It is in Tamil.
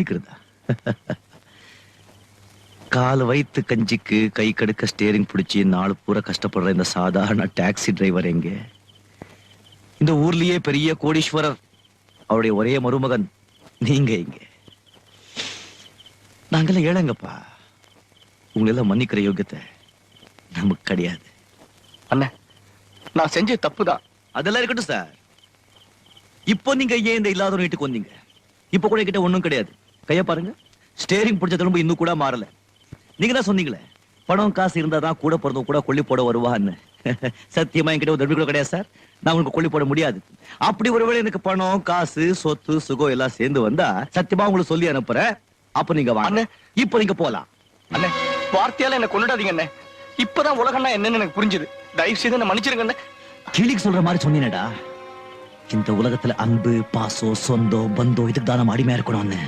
மன்னிக்கிறதா? கால் வயித்து கஞ்சிக்கு கை கடுக்க ஸ்டேரிங் பிடிச்சி நாலு பூரா கஷ்டப்படுற இந்த சாதாரண டாக்ஸி டிரைவர் எங்க? இந்த ஊர்லயே பெரிய கோடீஸ்வரர் அவருடைய ஒரே மருமகன் நீங்க இங்க. நாங்கெல்லாம் ஏழைங்கப்பா. உங்களெல்லாம் மன்னிக்கிற யோகியத்தை நமக்கு கிடையாது. அண்ணன், நான் செஞ்ச தப்புதான். அதெல்லாம் இருக்கட்டும் சார். இப்போ நீங்க ஏன் இந்த இல்லாத வீட்டுக்கு வந்தீங்க? இப்ப கூட கிட்ட ஒண்ணும் கிடையாது. கைய பாருங்க, ஸ்டேரிங் பிடிச்ச திரும்ப இன்னும் கூட மாறல. நீங்க தான் சொன்னீங்களே, பணம் காசு இருந்தாதான் கூட பிறந்தவங்க கூட கொல்லி போட வருவான்னு. சத்தியமா என்கிட்ட ஒரு கூட கிடையாது சார். நான் உங்களுக்கு கொல்லி போட முடியாது. அப்படி ஒருவேளை எனக்கு பணம் காசு சொத்து சுகம் எல்லாம் சேர்ந்து வந்தா சத்தியமா உங்களுக்கு சொல்லி அனுப்புறேன். அப்ப நீங்க வாங்க. இப்ப நீங்க போலாம். அண்ணே, வார்த்தையால என்ன கொண்டுடாதீங்க அண்ணே. இப்பதான் உலகம்னா என்னன்னு எனக்கு புரிஞ்சுது. தயவு செய்து என்ன மன்னிச்சிருங்க அண்ணே. கிளிக்கு சொல்ற மாதிரி சொன்னீனடா. இந்த உலகத்துல அன்பு பாசம் சொந்தம் பந்தம் இதுக்கு தான் நம்ம அடிமையா இருக்கணும்னு.